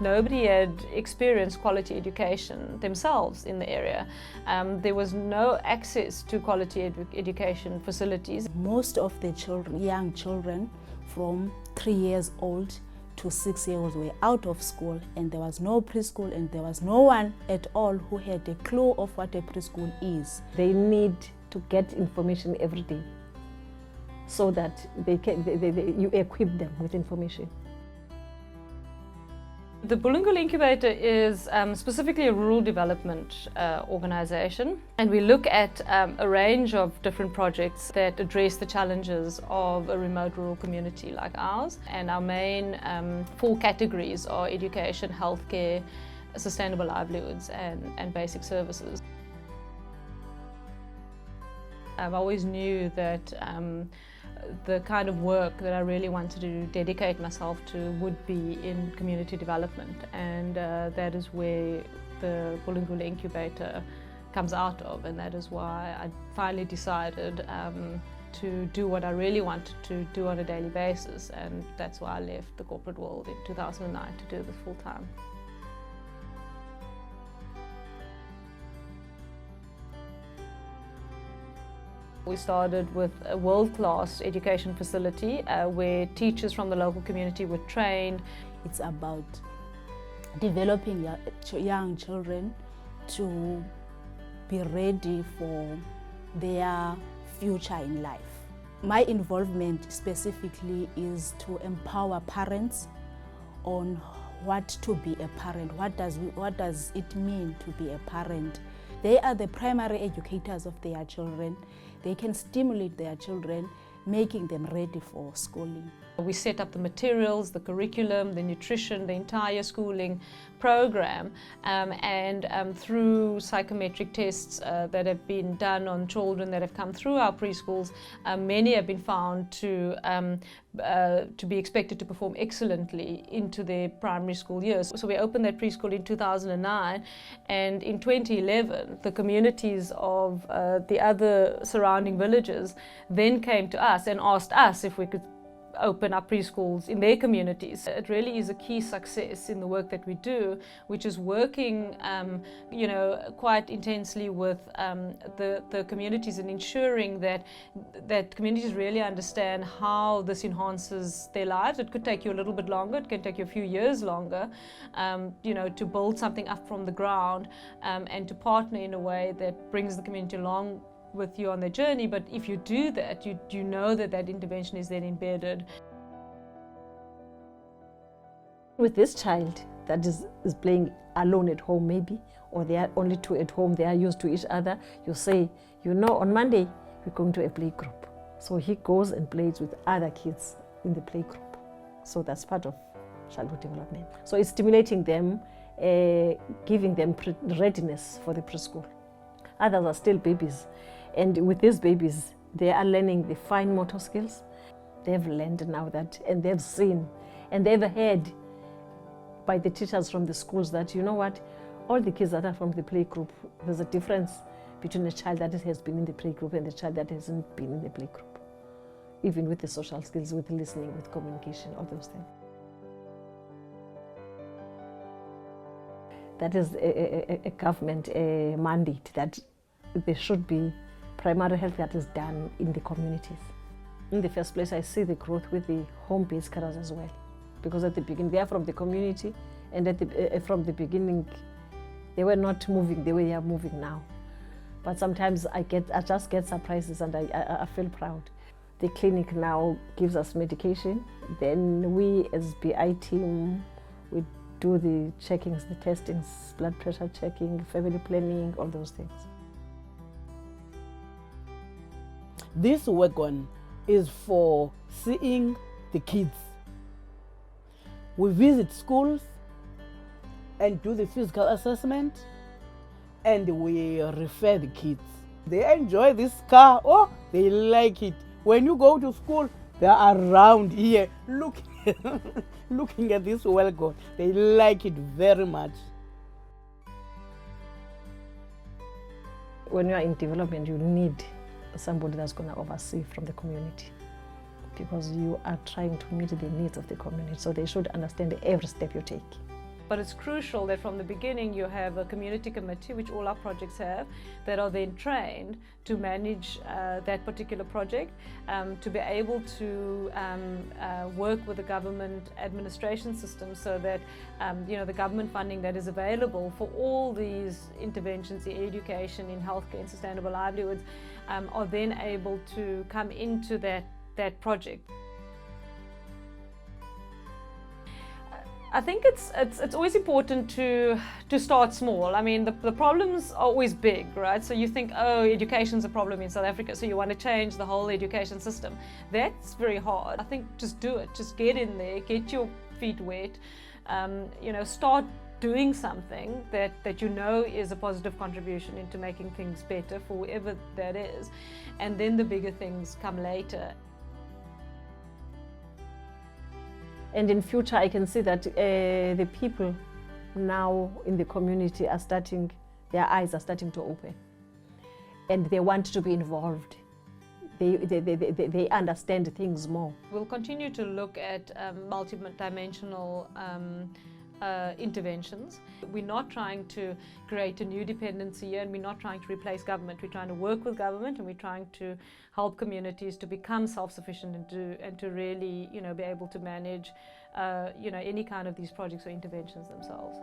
Nobody had experienced quality education themselves in the area. There was no access to quality education facilities. Most of the children, young children from 3 years old to 6 years old were out of school, and there was no preschool, and there was no one at all who had a clue of what a preschool is. They need to get information every day so that you equip them with information. The Bulungula Incubator is specifically a rural development organisation, and we look at a range of different projects that address the challenges of a remote rural community like ours. And our main 4 categories are education, healthcare, sustainable livelihoods and basic services. I've always knew that the kind of work that I really wanted to dedicate myself to would be in community development, and that is where the Bulungula Incubator comes out of, and that is why I finally decided to do what I really wanted to do on a daily basis, and that's why I left the corporate world in 2009 to do this full time. We started with a world-class education facility where teachers from the local community were trained. It's about developing young children to be ready for their future in life. My involvement specifically is to empower parents on what to be a parent, what does it mean to be a parent. They are the primary educators of their children. They can stimulate their children, making them ready for schooling. We set up the materials, the curriculum, the nutrition, the entire schooling program, and through psychometric tests that have been done on children that have come through our preschools, many have been found to be expected to perform excellently into their primary school years. So we opened that preschool in 2009, and in 2011 the communities of the other surrounding villages then came to us and asked us if we could open up preschools in their communities. It really is a key success in the work that we do, which is working quite intensely with the communities and ensuring that communities really understand how this enhances their lives. It could take you a little bit longer, it can take you a few years longer, to build something up from the ground and to partner in a way that brings the community along with you on the journey. But if you do that, you know that intervention is then embedded. With this child that is playing alone at home maybe, or they are only 2 at home, they are used to each other, you say, on Monday we're going to a play group. So he goes and plays with other kids in the play group. So that's part of childhood development. So it's stimulating them, giving them readiness for the preschool. Others are still babies. And with these babies, they are learning the fine motor skills. They've learned now that, and they've seen, and they've heard by the teachers from the schools that, all the kids that are from the playgroup, there's a difference between a child that has been in the playgroup and the child that hasn't been in the playgroup. Even with the social skills, with listening, with communication, all those things. That is a government mandate that there should be primary health that is done in the communities. In the first place, I see the growth with the home-based carers as well, because at the beginning they are from the community, and from the beginning they were not moving the way they are moving now. But sometimes I just get surprises, and I feel proud. The clinic now gives us medication. Then we as BI team, we do the checkings, the testings, blood pressure checking, family planning, all those things. This wagon is for seeing the kids. We visit schools and do the physical assessment, and we refer the kids. They enjoy this car. Oh, they like it. When you go to school, they are around here looking at this wagon. They like it very much. When you are in development, you need somebody that's going to oversee from the community, because you are trying to meet the needs of the community, so they should understand every step you take. But it's crucial that from the beginning you have a community committee, which all our projects have, that are then trained to manage that particular project, to be able to work with the government administration system so that the government funding that is available for all these interventions in education, in healthcare, in sustainable livelihoods, are then able to come into that project. I think it's always important to start small. I mean, the problems are always big, right? So you think, oh, education's a problem in South Africa, so you want to change the whole education system. That's very hard. I think just do it. Just get in there, get your feet wet, start doing something that you know is a positive contribution into making things better for whoever that is, and then the bigger things come later. And in future, I can see that the people now in the community are their eyes are starting to open, and they want to be involved. They understand things more. We'll continue to look at multidimensional interventions. We're not trying to create a new dependency here, and we're not trying to replace government. We're trying to work with government, and we're trying to help communities to become self-sufficient and to really be able to manage any kind of these projects or interventions themselves.